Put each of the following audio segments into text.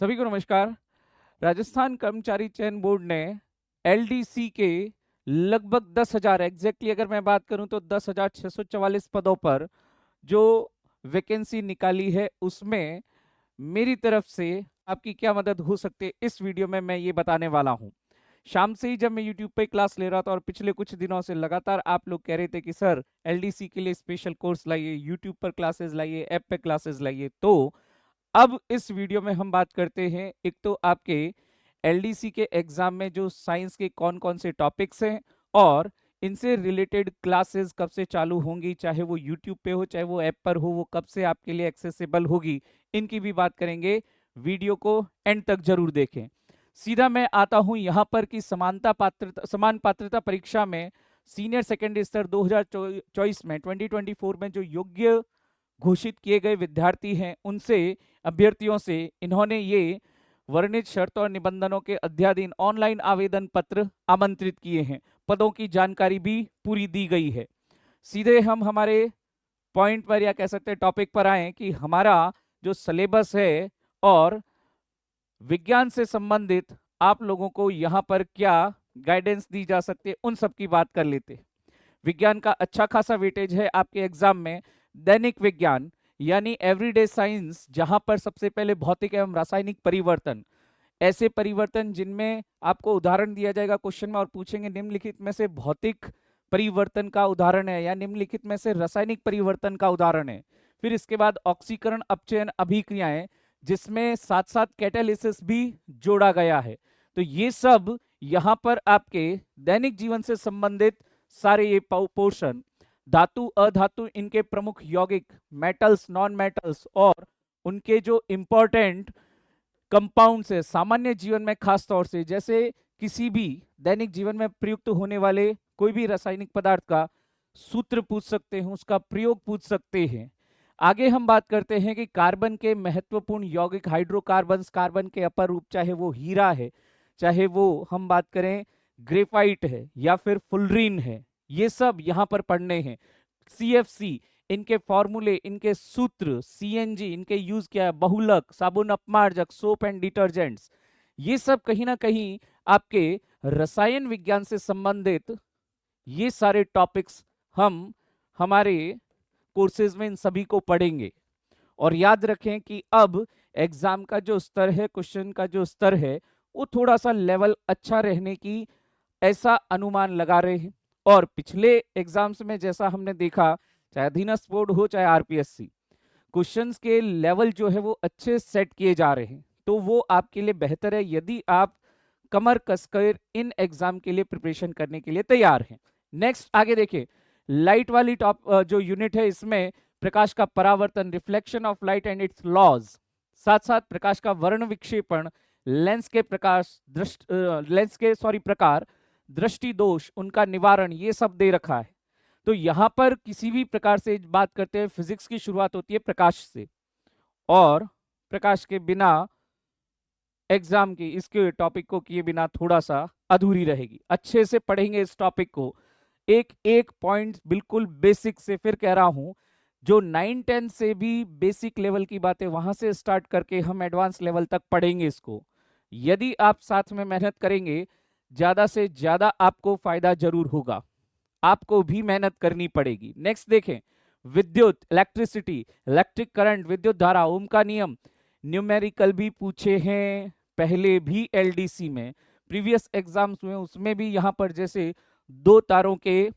सभी को नमस्कार। राजस्थान कर्मचारी चयन बोर्ड ने एलडीसी के लगभग 10,000 एग्जैक्टली अगर मैं बात करूं तो 10,644 पदों पर जो वैकेंसी निकाली है उसमें मेरी तरफ से आपकी क्या मदद हो सकती है इस वीडियो में मैं ये बताने वाला हूं। शाम से ही जब मैं यूट्यूब पे क्लास ले रहा था और पिछले कुछ दिनों से लगातार आप लोग कह रहे थे कि सर एलडीसी के लिए स्पेशल कोर्स लाइए, यूट्यूब पर क्लासेस लाइए, ऐप पे क्लासेस लाइए, तो अब इस वीडियो में हम बात करते हैं एक तो आपके एलडीसी के एग्जाम में जो साइंस के कौन कौन से टॉपिक्स हैं और इनसे रिलेटेड क्लासेस कब से चालू होंगी, चाहे वो यूट्यूब पे हो चाहे वो ऐप पर हो, वो कब से आपके लिए एक्सेसिबल होगी, इनकी भी बात करेंगे। वीडियो को एंड तक जरूर देखें। सीधा मैं आता हूं यहां पर कि समान पात्रता परीक्षा में सीनियर सेकेंडरी स्तर 2024 में 2024 में जो योग्य घोषित किए गए विद्यार्थी हैं उनसे अभ्यर्थियों से इन्होंने ये वर्णित शर्त और निबंधनों के अध्याधीन ऑनलाइन आवेदन पत्र आमंत्रित किए हैं। पदों की जानकारी भी पूरी दी गई है। सीधे हम हमारे पॉइंट पर या कह सकते हैं टॉपिक पर आए कि हमारा जो सिलेबस है और विज्ञान से संबंधित आप लोगों को यहाँ पर क्या गाइडेंस दी जा सकती है उन सब की बात कर लेते हैं। विज्ञान का अच्छा खासा वेटेज है आपके एग्जाम में। दैनिक विज्ञान यानी एवरीडे साइंस, जहां पर सबसे पहले भौतिक एवं रासायनिक परिवर्तन, ऐसे परिवर्तन जिनमें आपको उदाहरण दिया जाएगा क्वेश्चन में और पूछेंगे निम्नलिखित में से भौतिक परिवर्तन का उदाहरण है या निम्नलिखित में से रासायनिक परिवर्तन का उदाहरण है। फिर इसके बाद ऑक्सीकरण अपचयन अभिक्रियाएं, जिसमें साथ साथ कैटालिसिस भी जोड़ा गया है। तो ये सब यहां पर आपके दैनिक जीवन से संबंधित सारे ये पोर्शन, धातु अधातु इनके प्रमुख यौगिक, मेटल्स नॉन मेटल्स और उनके जो इंपॉर्टेंट कंपाउंड्स है सामान्य जीवन में, खास तौर से जैसे किसी भी दैनिक जीवन में प्रयुक्त होने वाले कोई भी रासायनिक पदार्थ का सूत्र पूछ सकते हैं, उसका प्रयोग पूछ सकते हैं। आगे हम बात करते हैं कि कार्बन के महत्वपूर्ण यौगिक हाइड्रोकार्बन्स, कार्बन के अपर रूप, चाहे वो हीरा है, चाहे वो हम बात करें ग्रेफाइट है या फिर फुलरीन है, ये सब यहां पर पढ़ने हैं। सीएफसी, इनके फॉर्मूले, इनके सूत्र, सीएनजी, इनके यूज क्या है, बहुलक, साबुन अपमार्जक, सोप एंड डिटर्जेंट्स, ये सब कहीं ना कहीं आपके रसायन विज्ञान से संबंधित ये सारे टॉपिक्स हम हमारे कोर्सेज में इन सभी को पढ़ेंगे। और याद रखें कि अब एग्जाम का जो स्तर है, क्वेश्चन का जो स्तर है, वो थोड़ा सा लेवल अच्छा रहने की ऐसा अनुमान लगा रहे हैं। और पिछले एग्जाम्स में जैसा हमने देखा, चाहे अधीनस्थ बोर्ड हो चाहे आरपीएससी, क्वेश्चंस के लेवल जो है वो अच्छे सेट किए जा रहे हैं। तो वो आपके लिए बेहतर है यदि आप कमर कसकर इन एग्जाम के लिए प्रिपरेशन करने के लिए तैयार हैं। नेक्स्ट आगे देखिए, लाइट वाली टॉप जो यूनिट है, इसमें प्रकाश का परावर्तन, reflection of light and its laws, साथ साथ प्रकाश का वर्ण विक्षेपण, लेंस के प्रकार, दृष्टि दोष, उनका निवारण, ये सब दे रखा है। तो यहां पर किसी भी प्रकार से बात करते हैं, फिजिक्स की शुरुआत होती है प्रकाश से, और प्रकाश के बिना एग्जाम की इसके टॉपिक को किए बिना थोड़ा सा अधूरी रहेगी। अच्छे से पढ़ेंगे इस टॉपिक को, एक एक पॉइंट बिल्कुल बेसिक से, फिर कह रहा हूं जो 9-10 से भी बेसिक लेवल की बातें वहां से स्टार्ट करके हम एडवांस लेवल तक पढ़ेंगे इसको। यदि आप साथ में मेहनत करेंगे, ज्यादा से ज्यादा आपको फायदा जरूर होगा, आपको भी मेहनत करनी पड़ेगी। नेक्स्ट देखें, विद्युत, इलेक्ट्रिसिटी, इलेक्ट्रिक करंट, विद्युत धारा, ओम का नियम, न्यूमेरिकल भी पूछे हैं पहले भी एलडीसी में, प्रीवियस एग्जाम्स में, उसमें भी यहां पर जैसे दो तारों के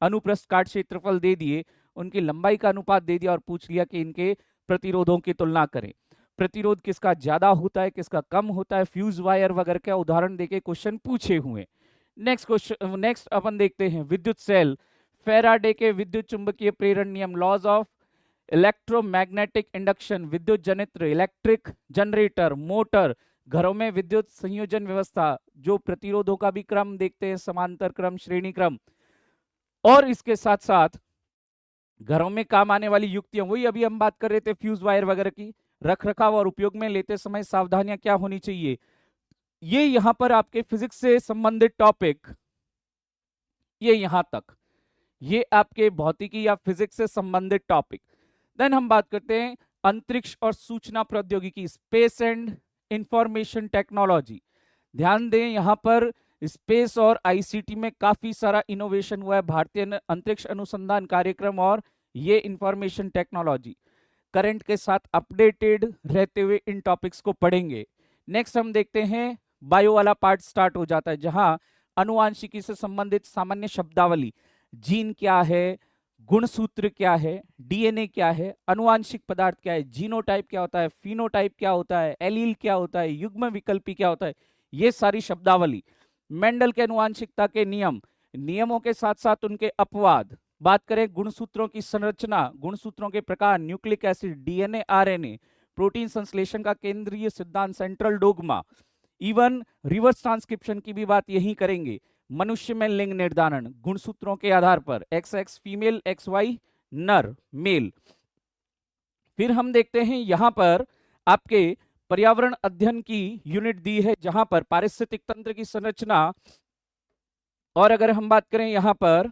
अनुप्रस्थ काट क्षेत्रफल दे दिए, उनकी लंबाई का अनुपात दे दिया और पूछ लिया कि इनके प्रतिरोधों की तुलना करें, प्रतिरोध किसका ज्यादा होता है किसका कम होता है, फ्यूज वायर वगैरह का उदाहरण देके क्वेश्चन पूछे हुए। नेक्स्ट क्वेश्चन, नेक्स्ट अपन देखते हैं विद्युत सेल, फेराडे के विद्युत चुंबकीय प्रेरण नियम, लॉज ऑफ इलेक्ट्रोमैग्नेटिक इंडक्शन, विद्युत जनित्र, इलेक्ट्रिक जनरेटर, मोटर, घरों में विद्युत संयोजन व्यवस्था, जो प्रतिरोधों का भी क्रम देखते हैं, समांतर क्रम, श्रेणी क्रम, और इसके साथ साथ घरों में काम आने वाली युक्तियां, वही अभी हम बात कर रहे थे फ्यूज वायर वगैरह की, रख रखाव और उपयोग में लेते समय सावधानियां क्या होनी चाहिए, ये यहां पर आपके फिजिक्स से संबंधित टॉपिक, ये यहां तक, ये आपके भौतिकी या फिजिक्स से संबंधित टॉपिक। देन हम बात करते हैं अंतरिक्ष और सूचना प्रौद्योगिकी, स्पेस एंड इंफॉर्मेशन टेक्नोलॉजी। ध्यान दें यहां पर स्पेस और आईसीटी में काफी सारा इनोवेशन हुआ है, भारतीय अंतरिक्ष अनुसंधान कार्यक्रम और ये इंफॉर्मेशन टेक्नोलॉजी। करंट के साथ अपडेटेड रहते हुए इन टॉपिक्स को पढ़ेंगे। नेक्स्ट हम देखते हैं बायो वाला पार्ट स्टार्ट हो जाता है, जहां अनुवांशिकी से संबंधित सामान्य शब्दावली, जीन क्या है, गुणसूत्र क्या है, डीएनए क्या है, अनुवांशिक पदार्थ क्या है, जीनोटाइप क्या होता है, फिनोटाइप क्या होता है, एलील क्या होता है, युग्म विकल्पी क्या होता है, ये सारी शब्दावली। मेंडल के अनुवांशिकता के नियम, नियमों के साथ साथ उनके अपवाद। बात करें गुणसूत्रों की संरचना, गुणसूत्रों के प्रकार, nucleic acid, DNA, RNA, protein संश्लेषण का केंद्रीय सिद्धांत, central dogma, even reverse transcription की भी बात यही करेंगे। मनुष्य में लिंग निर्धारण गुणसूत्रों के आधार पर, XX फीमेल, XY नर मेल। फिर हम देखते हैं यहां पर आपके पर्यावरण अध्ययन की यूनिट दी है, जहां पर पारिस्थितिक तंत्र की संरचना, और अगर हम बात करें यहां पर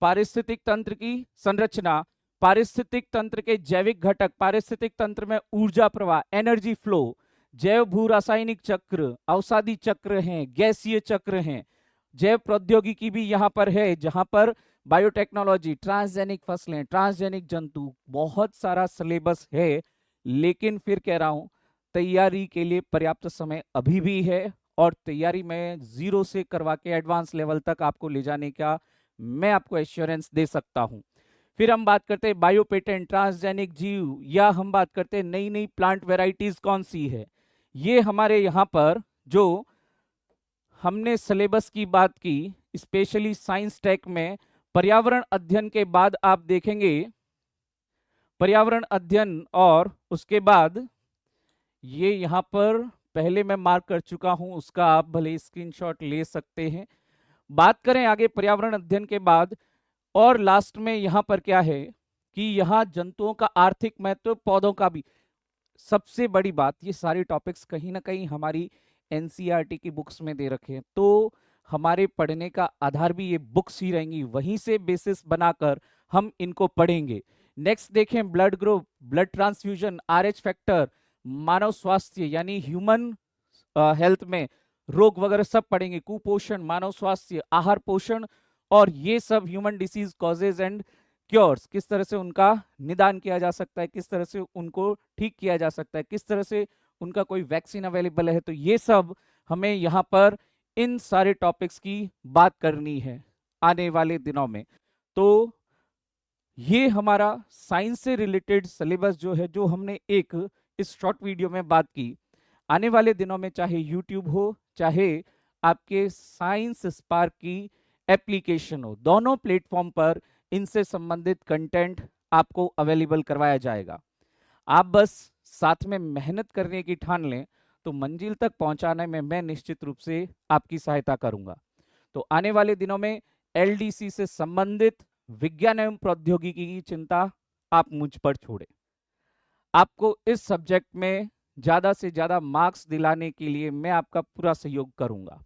पारिस्थितिक तंत्र की संरचना, पारिस्थितिक तंत्र के जैविक घटक, पारिस्थितिक तंत्र में ऊर्जा प्रवाह, एनर्जी फ्लो, जैव भू रासायनिक चक्र, अवसादी चक्र हैं, गैसीय चक्र हैं, जैव प्रौद्योगिकी भी यहां पर है, जहां पर बायोटेक्नोलॉजी, ट्रांसजेनिक फसलें, ट्रांसजेनिक जंतु, बहुत सारा सिलेबस है। लेकिन फिर कह रहा हूं तैयारी के लिए पर्याप्त समय अभी भी है, और तैयारी में 0 से करवा के एडवांस लेवल तक आपको ले जाने का मैं आपको एश्योरेंस दे सकता हूं। फिर हम बात करते हैं बायो पेटेंट, ट्रांसजेनिक जीव, या हम बात करते हैं नई नई प्लांट वेराइटीज कौन सी है। ये हमारे यहाँ पर जो हमने सिलेबस की बात की, स्पेशली साइंस टेक में पर्यावरण अध्ययन के बाद आप देखेंगे, पर्यावरण अध्ययन और उसके बाद ये यहाँ पर पहले मैं मार्क कर चुका हूं, उसका आप भले स्क्रीनशॉट ले सकते हैं। बात करें आगे पर्यावरण अध्ययन के बाद, और लास्ट में यहां पर क्या है कि यहां जंतुओं का आर्थिक महत्व, पौधों का भी। सबसे बड़ी बात, ये सारे टॉपिक्स कहीं ना कहीं हमारी एनसीईआरटी की बुक्स में दे रखे हैं, तो हमारे पढ़ने का आधार भी ये बुक्स ही रहेंगी, वहीं से बेसिस बनाकर हम इनको पढ़ेंगे। नेक्स्ट देखें blood group, blood transfusion, RH factor, मानव स्वास्थ्य यानी ह्यूमन हेल्थ में रोग वगैरह सब पढ़ेंगे, कुपोषण, मानव स्वास्थ्य, आहार पोषण, और ये सब human disease causes and cures, किस तरह से उनका निदान किया जा सकता है, किस तरह से उनको ठीक किया जा सकता है, किस तरह से उनका कोई वैक्सीन अवेलेबल है। तो ये सब हमें यहाँ पर इन सारे टॉपिक्स की बात करनी है आने वाले दिनों में। तो ये हमारा साइंस से रिलेटेड सिलेबस जो है, जो हमने एक इस शॉर्ट वीडियो में बात की, आने वाले दिनों में चाहे यूट्यूब हो, चाहे आपके साइंस स्पार्क की एप्लीकेशन हो, दोनों प्लेटफॉर्म पर इनसे संबंधित कंटेंट आपको अवेलेबल करवाया जाएगा। आप बस साथ में मेहनत करने की ठान लें, तो मंजिल तक पहुंचाने में मैं निश्चित रूप से आपकी सहायता करूंगा। तो आने वाले दिनों में LDC से संबंधित विज्ञान एवं प्रौद्योगिकी की चिंता आप मुझ पर छोड़े। आपको इस सब्जेक्ट में ज्यादा से ज्यादा मार्क्स दिलाने के लिए मैं आपका पूरा सहयोग करूंगा।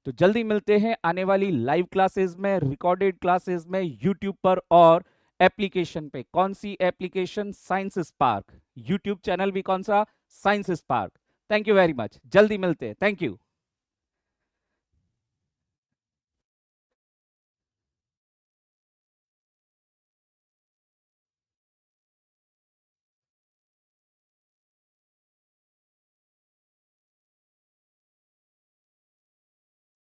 तो जल्दी मिलते हैं आने वाली लाइव क्लासेस में, रिकॉर्डेड क्लासेस में, यूट्यूब पर और एप्लीकेशन पे। कौन सी application? Science Spark. YouTube channel भी कौन सा? Science Spark. Thank you very much, जल्दी मिलते हैं। Thank you.